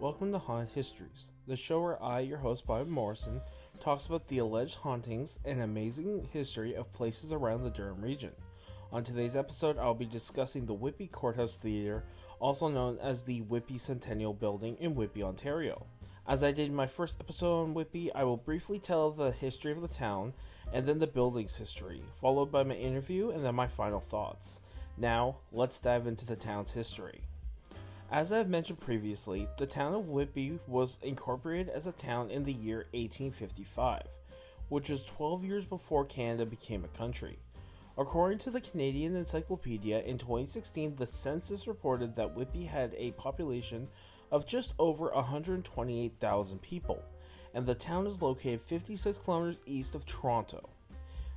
Welcome to Haunted Histories, the show where I, your host Bob Morrison, talks about the alleged hauntings and amazing history of places around the Durham region. On today's episode, I'll be discussing the Whitby Courthouse Theatre, also known as the Whitby Centennial Building in Whitby, Ontario. As I did in my first episode on Whitby, I will briefly tell the history of the town, and then the building's history, followed by my interview and then my final thoughts. Now, let's dive into the town's history. As I've mentioned previously, the town of Whitby was incorporated as a town in the year 1855, which is 12 years before Canada became a country. According to the Canadian Encyclopedia, in 2016, the census reported that Whitby had a population of just over 128,000 people, and the town is located 56 kilometers east of Toronto.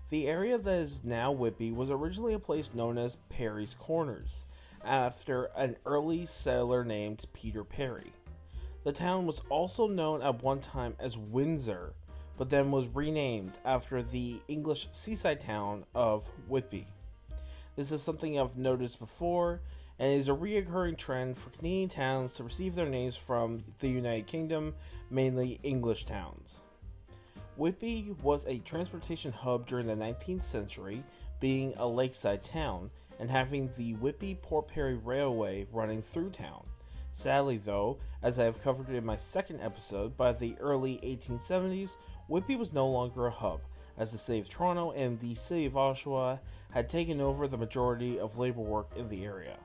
The area that is now Whitby was originally a place known as Perry's Corners, after an early settler named Peter Perry. The town was also known at one time as Windsor, but then was renamed after the English seaside town of Whitby. This is something I've noticed before, and is a recurring trend for Canadian towns to receive their names from the United Kingdom, mainly English towns. Whitby was a transportation hub during the 19th century, being a lakeside town, and having the Whitby Port Perry Railway running through town. Sadly though, as I have covered in my second episode, by the early 1870s, Whitby was no longer a hub, as the City of Toronto and the City of Oshawa had taken over the majority of labor work in the area.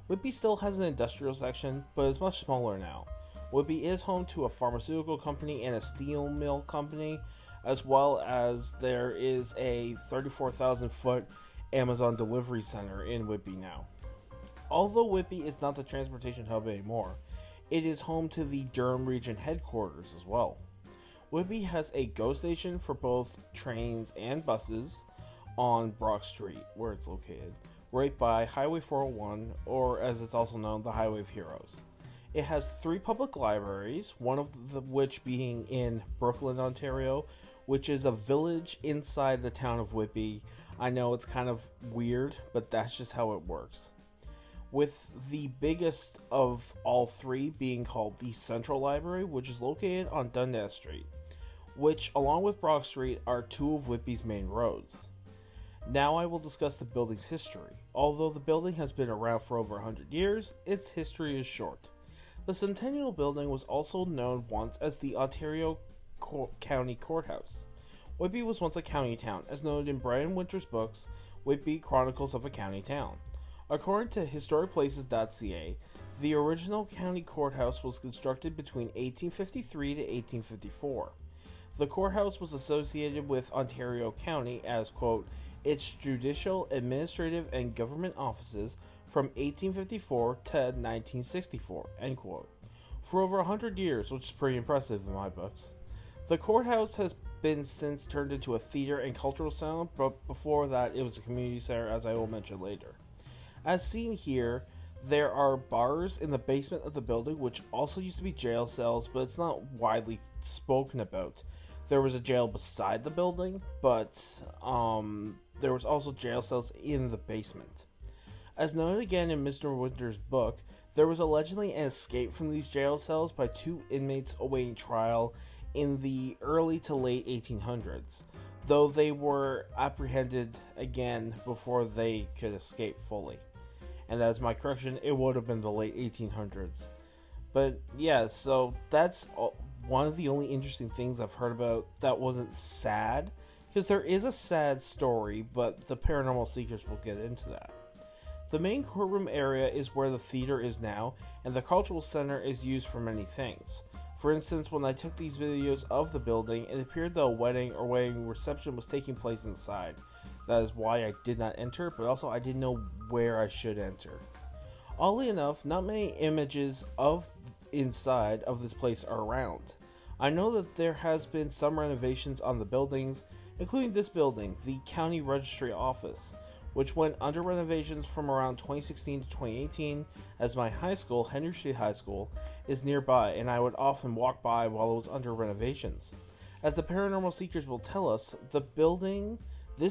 Whitby still has an industrial section, but is much smaller now. Whitby is home to a pharmaceutical company and a steel mill company, as well as there is a 34,000 foot Amazon delivery center in Whitby now. Although Whitby is not the transportation hub anymore, it is home to the Durham region headquarters as well. Whitby has a GO station for both trains and buses on Brock Street, where it's located, right by Highway 401, or as it's also known, the Highway of Heroes. It has 3 public libraries, one of which being in Brooklyn, Ontario, which is a village inside the town of Whitby. I know it's kind of weird, but that's just how it works. With the biggest of all 3 being called the Central Library, which is located on Dundas Street, which, along with Brock Street, are 2 of Whitby's main roads. Now I will discuss the building's history. Although the building has been around for over 100 years, its history is short. The Centennial Building was also known once as the Ontario County Courthouse. Whitby was once a county town, as noted in Brian Winter's books, Whitby Chronicles of a County Town. According to historicplaces.ca, the original county courthouse was constructed between 1853 to 1854. The courthouse was associated with Ontario County as, quote, its judicial, administrative, and government offices from 1854 to 1964, end quote. For over 100 years, which is pretty impressive in my books. The courthouse has been since turned into a theater and cultural center, but before that it was a community center, as I will mention later. As seen here, there are bars in the basement of the building, which also used to be jail cells, but it's not widely spoken about. There was a jail beside the building, but there was also jail cells in the basement. As noted again in Mr. Winter's book, there was allegedly an escape from these jail cells by 2 inmates awaiting trial in the early to late 1800s, though they were apprehended again before they could escape fully. And as my correction, it would have been the late 1800s. But yeah, so that's one of the only interesting things I've heard about that wasn't sad, because there is a sad story, but the Paranormal Seekers will get into that. The main courtroom area is where the theater is now, and the cultural center is used for many things. For instance, when I took these videos of the building, it appeared that a wedding or wedding reception was taking place inside. That is why I did not enter, but also I didn't know where I should enter. Oddly enough, not many images of inside of this place are around. I know that there has been some renovations on the buildings, including this building, the County Registry Office, which went under renovations from around 2016 to 2018, as my high school, Henry Street High School, is nearby, and I would often walk by while it was under renovations. As the Paranormal Seekers will tell us, this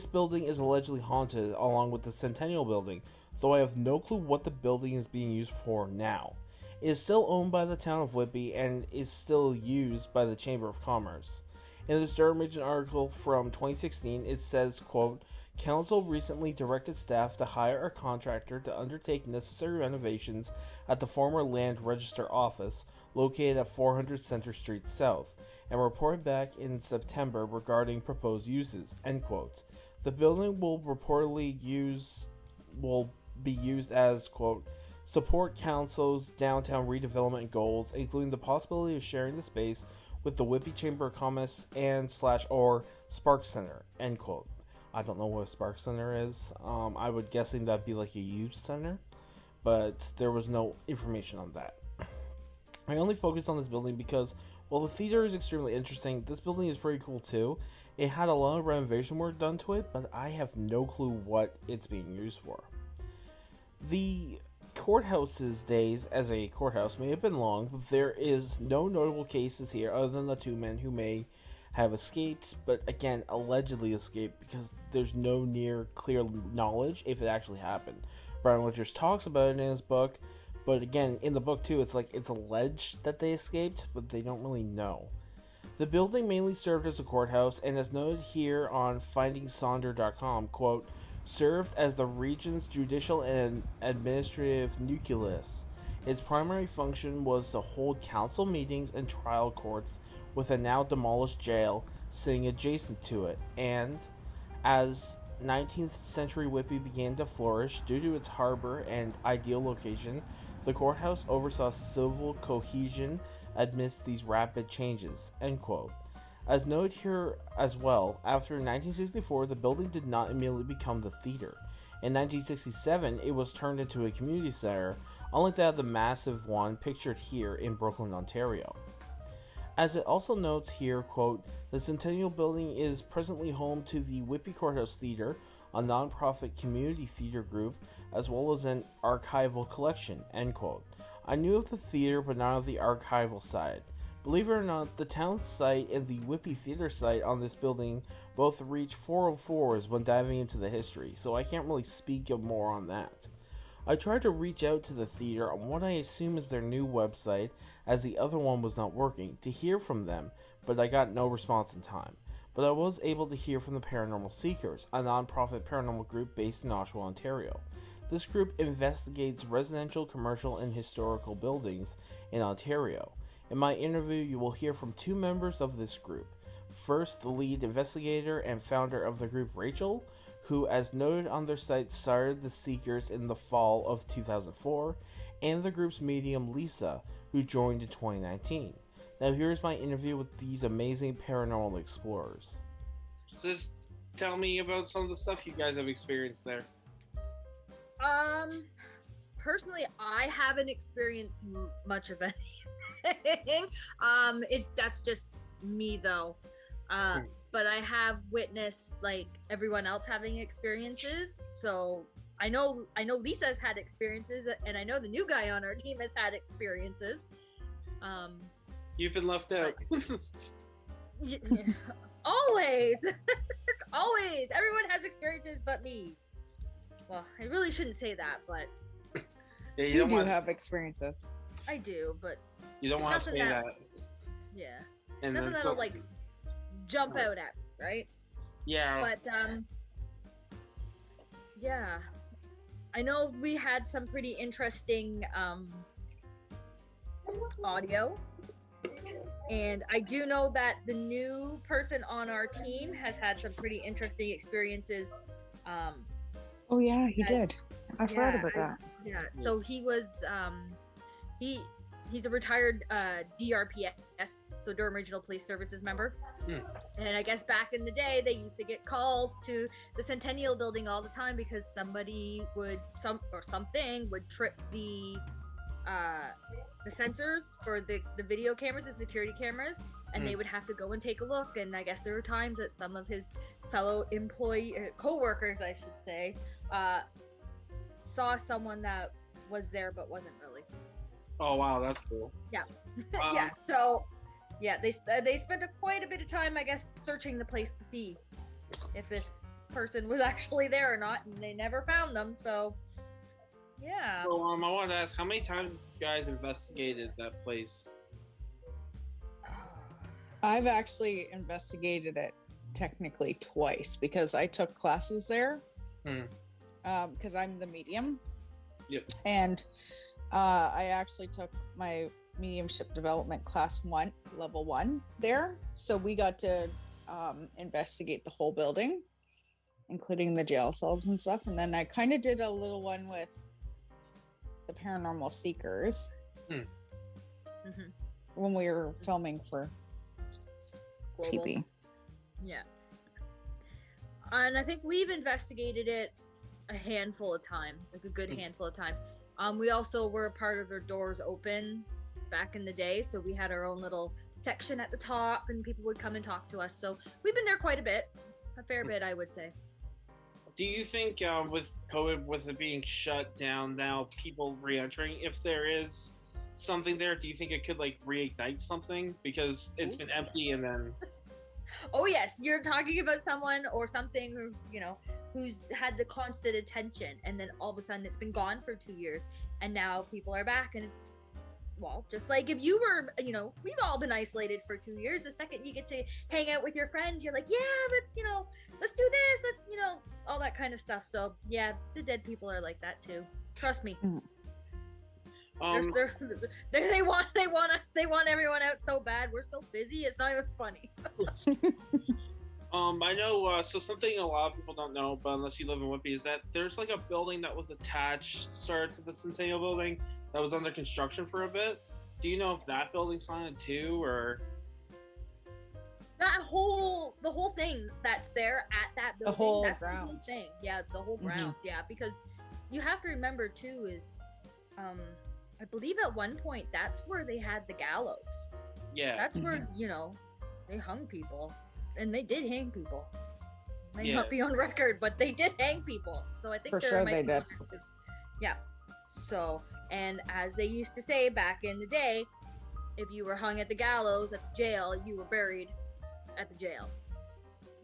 building is allegedly haunted, along with the Centennial Building, though I have no clue what the building is being used for now. It is still owned by the town of Whitby and is still used by the Chamber of Commerce. In this Durham Region article from 2016, it says, quote, Council recently directed staff to hire a contractor to undertake necessary renovations at the former Land Register office located at 400 Center Street South, and reported back in September regarding proposed uses, end quote. The building will be used as, quote, support council's downtown redevelopment goals, including the possibility of sharing the space with the Whitby Chamber of Commerce and / or Spark Center, end quote. I don't know what a Spark Center is. I would guessing that'd be like a youth center, but there was no information on that. I only focused on this building because while the theater is extremely interesting, this building is pretty cool too. It had a lot of renovation work done to it, but I have no clue what it's being used for. The courthouse's days as a courthouse may have been long, but there is no notable cases here other than the two men who may have escaped, but again, allegedly escaped because there's no near clear knowledge if it actually happened. Brian Winters talks about it in his book, but again, in the book too, it's like it's alleged that they escaped, but they don't really know. The building mainly served as a courthouse, and as noted here on FindingSonder.com, quote, served as the region's judicial and administrative nucleus. Its primary function was to hold council meetings and trial courts, with a now demolished jail sitting adjacent to it, and as 19th century Whitby began to flourish due to its harbor and ideal location, the courthouse oversaw civil cohesion amidst these rapid changes, end quote. As noted here as well, after 1964, the building did not immediately become the theater. In 1967, it was turned into a community center, unlike that of the massive one pictured here in Brooklyn, Ontario. As it also notes here, quote, the Centennial Building is presently home to the Whitby Courthouse Theater, a non-profit community theater group, as well as an archival collection, end quote. I knew of the theater, but not of the archival side. Believe it or not, the town site and the Whitby Theater site on this building both reach 404s when diving into the history, so I can't really speak more on that. I tried to reach out to the theater on what I assume is their new website, as the other one was not working, to hear from them, but I got no response in time. But I was able to hear from the Paranormal Seekers, a non-profit paranormal group based in Oshawa, Ontario. This group investigates residential, commercial, and historical buildings in Ontario. In my interview, you will hear from two members of this group. First, the lead investigator and founder of the group, Rachel, who, as noted on their site, started the Seekers in the fall of 2004, and the group's medium, Lisa, who joined in 2019. Now here's my interview with these amazing paranormal explorers. Just tell me about some of the stuff you guys have experienced there. Personally, I haven't experienced much of anything. That's just me though. But I have witnessed like everyone else having experiences. So I know Lisa's had experiences, and I know the new guy on our team has had experiences. You've been left out. Yeah, always. Always. Everyone has experiences but me. Well, I really shouldn't say that, but yeah, you do have experiences. I do, but you don't want to say that. Yeah. And nothing that'll like jump out at me, right? Yeah. But yeah. I know we had some pretty interesting audio. And I do know that the new person on our team has had some pretty interesting experiences. Oh yeah, he did. I've heard about that. Yeah. So he was he's a retired DRPS, so Durham Regional Police Services member. And I guess back in the day they used to get calls to the Centennial Building all the time because something would trip the sensors for the video cameras, the security cameras, and they would have to go and take a look. And I guess there were times that some of his fellow co-workers, I should say, saw someone that was there but wasn't really. Oh wow, that's cool. Yeah. Yeah. So yeah, they spent quite a bit of time, I guess, searching the place to see if this person was actually there or not, and they never found them. So Yeah. So I wanted to ask, how many times have you guys investigated that place? I've actually investigated it technically twice because I took classes there. Because I'm the medium. Yep. And I actually took my mediumship development class 1, level 1 there. So we got to investigate the whole building, including the jail cells and stuff. And then I kind of did a little one with the Paranormal Seekers when we were filming for Global. TV. Yeah. And I think we've investigated it a handful of times, like a good handful of times. We also were a part of their Doors Open back in the day, so we had our own little section at the top and people would come and talk to us. So we've been there quite a fair bit, I would say. Do you think with COVID, with it being shut down now, people re-entering, if there is something there, do you think it could like reignite something? Because it's been empty and then... Oh yes, you're talking about someone or something who, who's had the constant attention, and then all of a sudden it's been gone for 2 years, and now people are back, and it's, well, just like if you were, we've all been isolated for 2 years. The second you get to hang out with your friends, you're like, yeah, let's do this, let's, all that kind of stuff. So yeah, the dead people are like that too. Trust me. They want everyone out so bad. We're so busy, it's not even funny. I know, so something a lot of people don't know, but unless you live in Whitby, is that there's like a building that was attached to the Centennial Building that was under construction for a bit. Do you know if that building's haunted too, or? The whole thing that's there at that building, the whole that's grounds. The whole thing. Yeah, the whole grounds, yeah, because you have to remember too is, I believe at one point that's where they had the gallows. Yeah. That's where, they hung people. And they did hang people. May not be on record, but they did hang people. So I think for sure they did. Yeah. So, and as they used to say back in the day, if you were hung at the gallows at the jail, you were buried at the jail.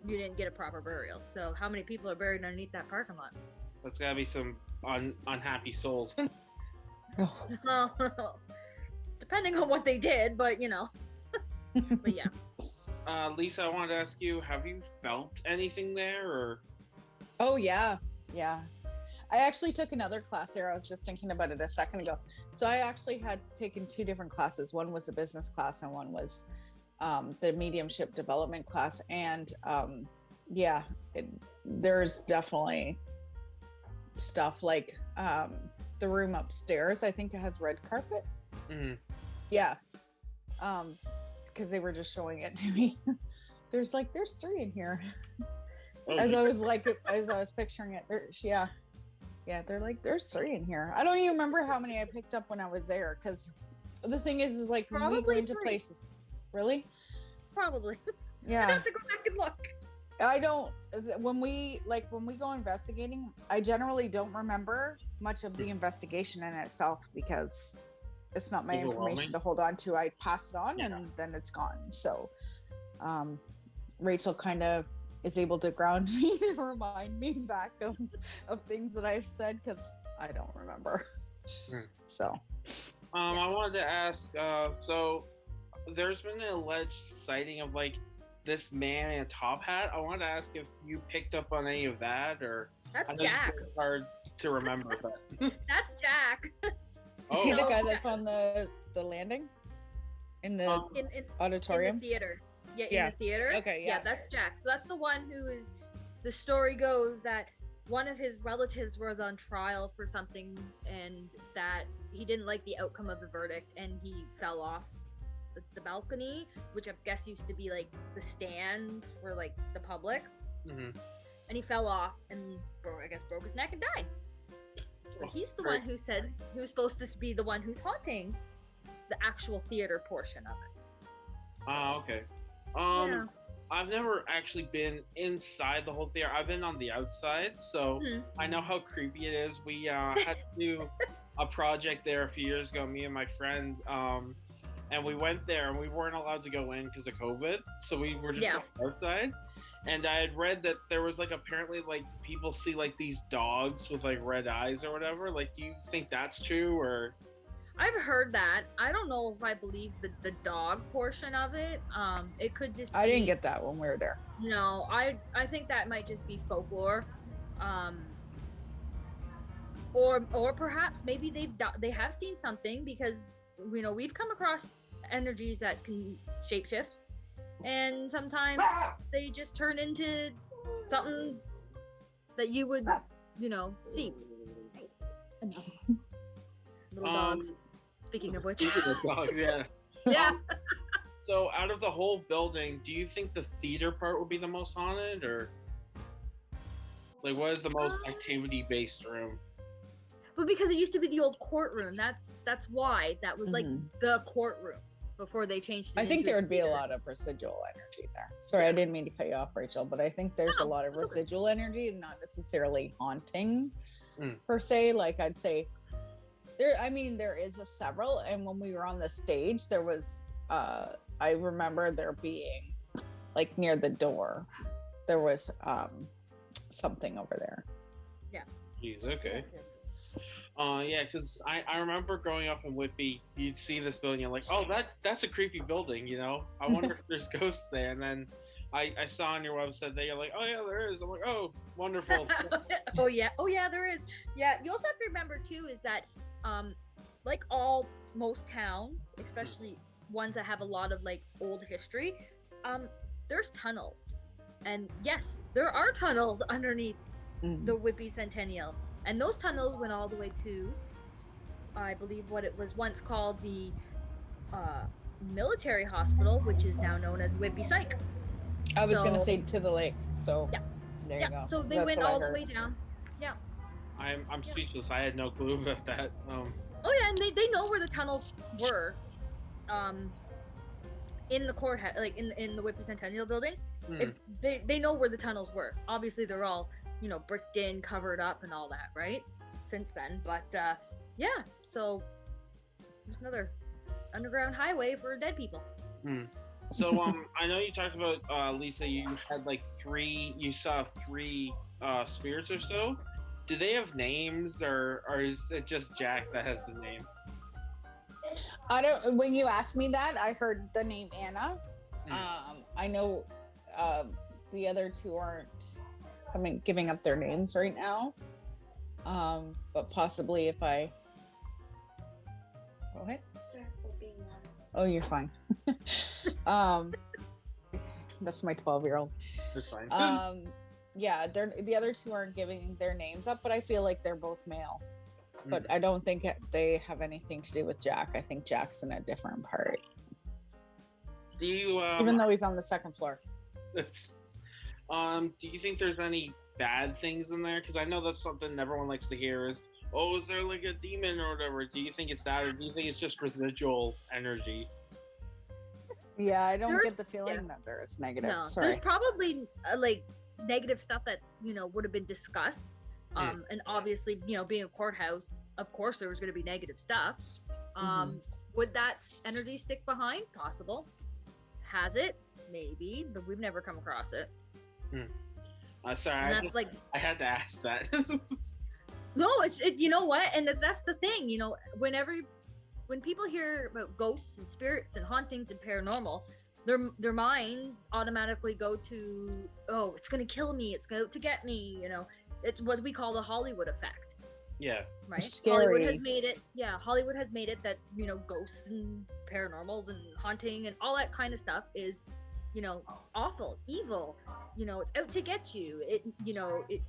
You didn't get a proper burial. So how many people are buried underneath that parking lot? That's gotta be some unhappy souls. Well, depending on what they did, but but yeah. Lisa, I wanted to ask you, have you felt anything there, or? Oh yeah. I actually took another class there. I was just thinking about it a second ago. So I actually had taken 2 different classes. One was a business class and one was the mediumship development class. And there's definitely stuff like the room upstairs. I think it has red carpet. Mm-hmm. Yeah. Because they were just showing it to me. there's 3 in here. As I was picturing it, they're like, there's 3 in here. I don't even remember how many I picked up when I was there, because the thing is like when we go into places, really, probably, yeah, I have to go back and look. I don't, when we go investigating, I generally don't remember much of the investigation in itself because it's not my information to hold on to. I pass it on and then it's gone. So Rachel kind of is able to ground me and remind me back of things that I've said because I don't remember. So I wanted to ask, so there's been an alleged sighting of like this man in a top hat. I wanted to ask if you picked up on any of that, or that's Jack. It's hard to remember, but that's Jack. Is he the guy that's on the landing in the auditorium? In the theater. Yeah, in the theater. Okay, yeah. Yeah, that's Jack. So that's the one who is, the story goes that one of his relatives was on trial for something and that he didn't like the outcome of the verdict and he fell off the balcony, which I guess used to be like the stands for like the public. Mm-hmm. And he fell off and broke his neck and died. So he's the one who said who's supposed to be the one who's haunting the actual theater portion of it. So, okay. I've never actually been inside the whole theater. I've been on the outside, so I know how creepy it is. We had to do a project there a few years ago, me and my friend, and we went there and we weren't allowed to go in because of COVID, so we were just outside. And I had read that there was like apparently like people see like these dogs with like red eyes or whatever. Like, do you think that's true or? I've heard that. I don't know if I believe the dog portion of it. It could just. I didn't get that when we were there. No, I think that might just be folklore. Or perhaps maybe they have seen something, because we've come across energies that can shapeshift, and sometimes they just turn into something that you would see. Little dogs. Speaking of which. Speaking of dogs, yeah. Yeah. So out of the whole building, do you think the theater part would be the most haunted, or like what is the most activity-based room? But because it used to be the old courtroom, that's why that was like the courtroom before they changed it. I think there would be a lot of residual energy there. Sorry, I didn't mean to cut you off, Rachel, but I think there's a lot of residual energy, and not necessarily haunting per se. Like I'd say there is a several, and when we were on the stage, there was I remember there being like near the door, there was something over there. Yeah. Jeez, okay. Yeah, because I remember growing up in Whitby, you'd see this building, you're like, oh, that's a creepy building, I wonder if there's ghosts there. And then I saw on your website that you're like, oh yeah, there is. I'm like, oh, wonderful. Oh yeah, there is. Yeah, you also have to remember too is that like most towns, especially ones that have a lot of like old history, there's tunnels, and yes, there are tunnels underneath the Whitby Centennial, and those tunnels went all the way to, I believe, what it was once called the military hospital, which is now known as Whitby Psych. I was gonna say to the lake, so yeah, there you go. So they went all the way down. Yeah. I'm speechless. I had no clue about that. Oh yeah, and they know where the tunnels were, in the courthouse, like in the Whitby Centennial Building. If they know where the tunnels were. Obviously, they're all bricked in, covered up, and all that, right? Since then, but yeah. So there's another underground highway for dead people. So I know you talked about Lisa. You had like you saw three spirits or so. Do they have names, or is it just Jack that has the name? I don't. When you asked me that, I heard the name Anna. I know the other two aren't giving up their names right now. But possibly if I go ahead. Sorry for being loud. Oh, you're fine. That's my 12-year-old. That's fine. Yeah, the other two aren't giving their names up, but I feel like they're both male. But I don't think they have anything to do with Jack. I think Jack's in a different part. Do you, even though he's on the second floor. Do you think there's any bad things in there? Because I know that's something everyone likes to hear is, oh, is there like a demon or whatever? Do you think it's that, or do you think it's just residual energy? Yeah, I don't get the feeling that there is negative. No, Sorry. there's probably like negative stuff that would have been discussed. And obviously, being a courthouse, of course there was going to be negative stuff. Would that energy stick behind? Possible. Has it? Maybe, but we've never come across it. Sorry, and I had to ask that. No, you know what? And that's the thing, when people hear about ghosts and spirits and hauntings and paranormal, their minds automatically go to, oh, it's going to kill me. It's going to get me, It's what we call the Hollywood effect. Yeah. Right? Scary. Hollywood has made it that, ghosts and paranormals and haunting and all that kind of stuff is, awful, evil, it's out to get you. It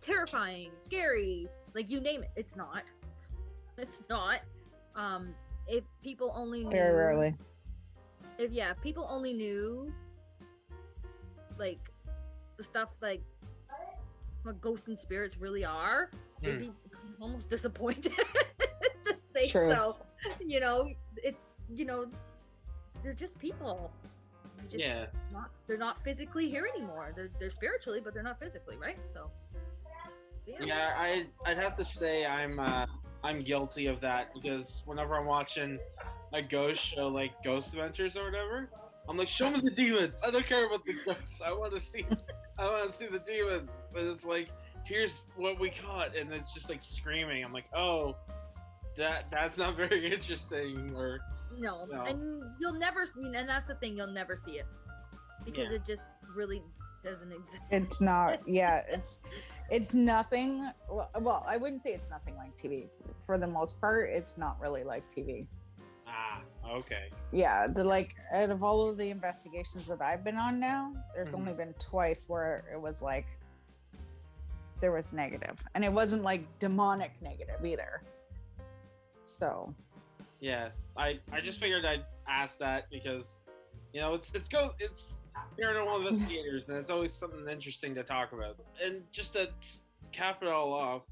terrifying, scary, like you name it. It's not. If people only knew. Very rarely. If people only knew, like, the stuff like what ghosts and spirits really are, they'd be almost disappointed to say so. It's they're just people. They're not physically here anymore. They're spiritually, but they're not physically, right? So I'd have to say I'm guilty of that, because whenever I'm watching a ghost show like Ghost Adventures or whatever, I'm like, show me the demons. I don't care about the ghosts. I want to see the demons. And it's like, here's what we caught, and it's just like screaming. I'm like, oh, that's not very interesting. Or no. And you'll never, and that's the thing, you'll never see it because it just really doesn't exist. It's not. Yeah, it's nothing. Well, I wouldn't say it's nothing like TV. For the most part, it's not really like TV. Okay. Yeah, out of all of the investigations that I've been on now, there's only been twice where it was like there was negative, and it wasn't like demonic negative either. So. Yeah, I just figured I'd ask that because, it's paranormal investigators, and it's always something interesting to talk about. And just to cap it all off,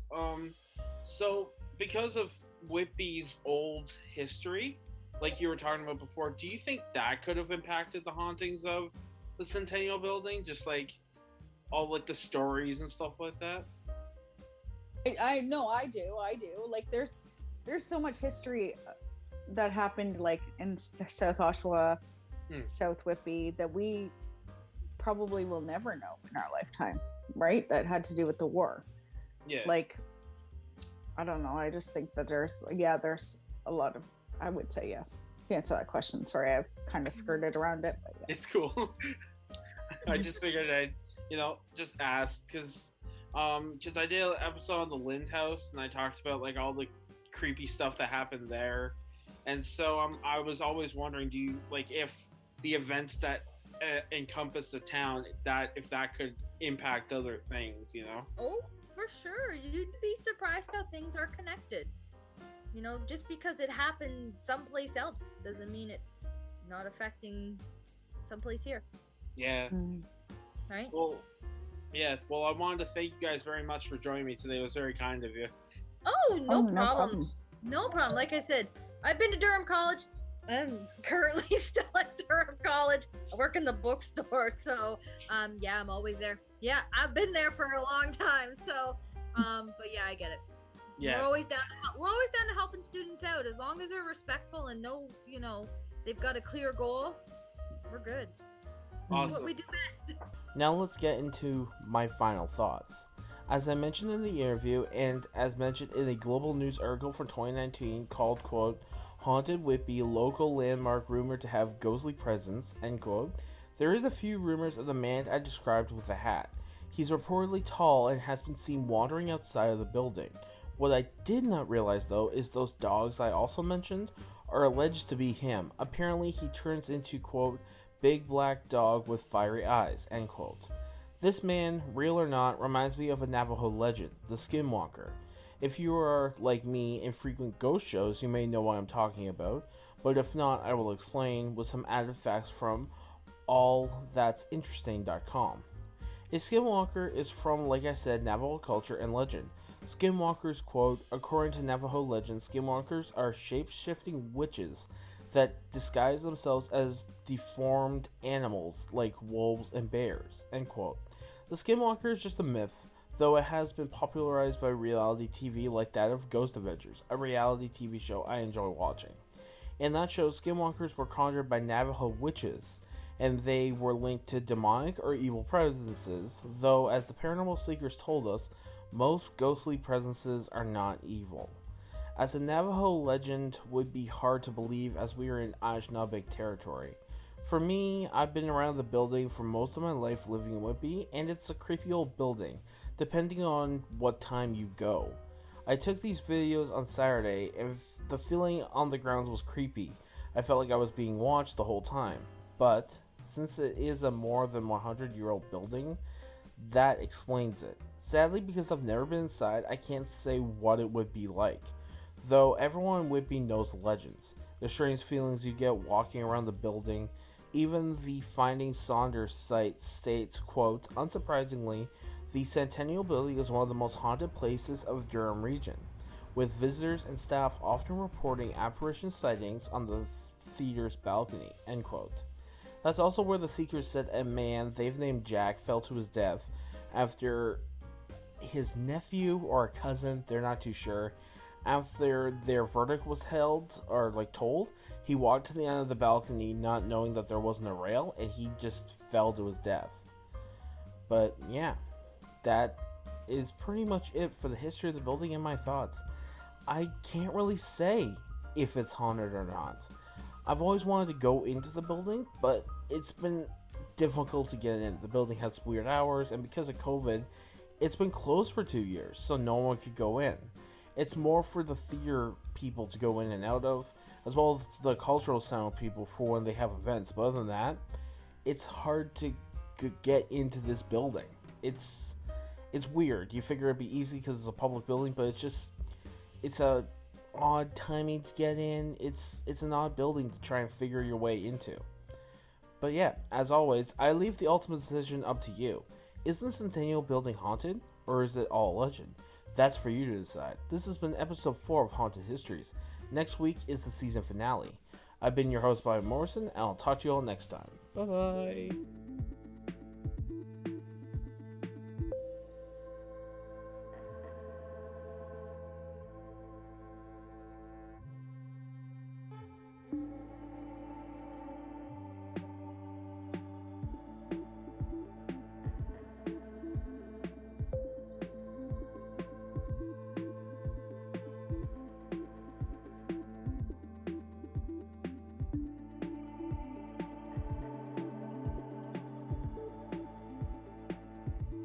so because of Whitby's old history, like you were talking about before, do you think that could have impacted the hauntings of the Centennial Building? Just like all like the stories and stuff like that? I know, I do. Like there's so much history that happened like in South Oshawa, South Whitby, that we probably will never know in our lifetime, right? That had to do with the war. Yeah. Like, I don't know. I just think that there's a lot of, I would say yes. To answer that question, sorry, I've kind of skirted around it. But yes. It's cool. I just figured I'd, just ask because I did an episode on the Lind House, and I talked about like all the creepy stuff that happened there, and so I was always wondering, do you like if the events that encompass the town, that if that could impact other things, Oh, for sure. You'd be surprised how things are connected. Just because it happened someplace else doesn't mean it's not affecting someplace here. Yeah. Right? Well, yeah. Well, I wanted to thank you guys very much for joining me today. It was very kind of you. Oh, no problem. No problem. Like I said, I've been to Durham College. I'm currently still at Durham College. I work in the bookstore, so yeah, I'm always there. Yeah, I've been there for a long time, so but yeah, I get it. Yeah. We're always down to helping students out as long as they're respectful and know, they've got a clear goal. We're good. Awesome. What we do best. Now let's get into my final thoughts. As I mentioned in the interview, and as mentioned in a global news article from 2019 called, quote, Haunted Whitby, local landmark rumored to have ghostly presence, end quote, there is a few rumors of the man I described with a hat. He's reportedly tall and has been seen wandering outside of the building. What I did not realize, though, is those dogs I also mentioned are alleged to be him. Apparently, he turns into, quote, big black dog with fiery eyes, end quote. This man, real or not, reminds me of a Navajo legend, the Skinwalker. If you are, like me, and frequent ghost shows, you may know what I'm talking about, but if not, I will explain with some added facts from allthat'sinteresting.com. A Skinwalker is from, like I said, Navajo culture and legend. Skinwalkers, quote, according to Navajo legend, skinwalkers are shape-shifting witches that disguise themselves as deformed animals like wolves and bears, end quote. The Skinwalker is just a myth, though it has been popularized by reality TV like that of Ghost Adventures, a reality TV show I enjoy watching. In that show, Skinwalkers were conjured by Navajo witches, and they were linked to demonic or evil presences, though as the Paranormal Seekers told us, most ghostly presences are not evil. As a Navajo legend would be hard to believe as we are in Anishinaabe territory. For me, I've been around the building for most of my life living in Whitby, and it's a creepy old building, depending on what time you go. I took these videos on Saturday, and the feeling on the grounds was creepy. I felt like I was being watched the whole time. But, since it is a more than 100-year-old building, that explains it. Sadly, because I've never been inside, I can't say what it would be like. Though everyone in Whitby knows the legends, the strange feelings you get walking around the building. Even the Finding Saunders site states, quote, unsurprisingly, the Centennial Building is one of the most haunted places of the Durham region, with visitors and staff often reporting apparition sightings on the theater's balcony, end quote. That's also where the Seekers said a man they've named Jack fell to his death after his nephew or a cousin, they're not too sure, After their verdict was held, or told, he walked to the end of the balcony not knowing that there wasn't a rail, and he just fell to his death. But yeah, that is pretty much it for the history of the building and my thoughts. I can't really say if it's haunted or not. I've always wanted to go into the building, but it's been difficult to get in. The building has weird hours, and because of COVID, it's been closed for 2 years, so no one could go in. It's more for the theater people to go in and out of, as well as the cultural center people for when they have events. But other than that, it's hard to get into this building. It's weird. You figure it'd be easy because it's a public building, but it's a odd timing to get in. It's an odd building to try and figure your way into. But yeah, as always, I leave the ultimate decision up to you. Is the Centennial Building haunted, or is it all legend? That's for you to decide. This has been episode 4 of Haunted Histories. Next week is the season finale. I've been your host, Bobby Morrison, and I'll talk to you all next time. Bye-bye.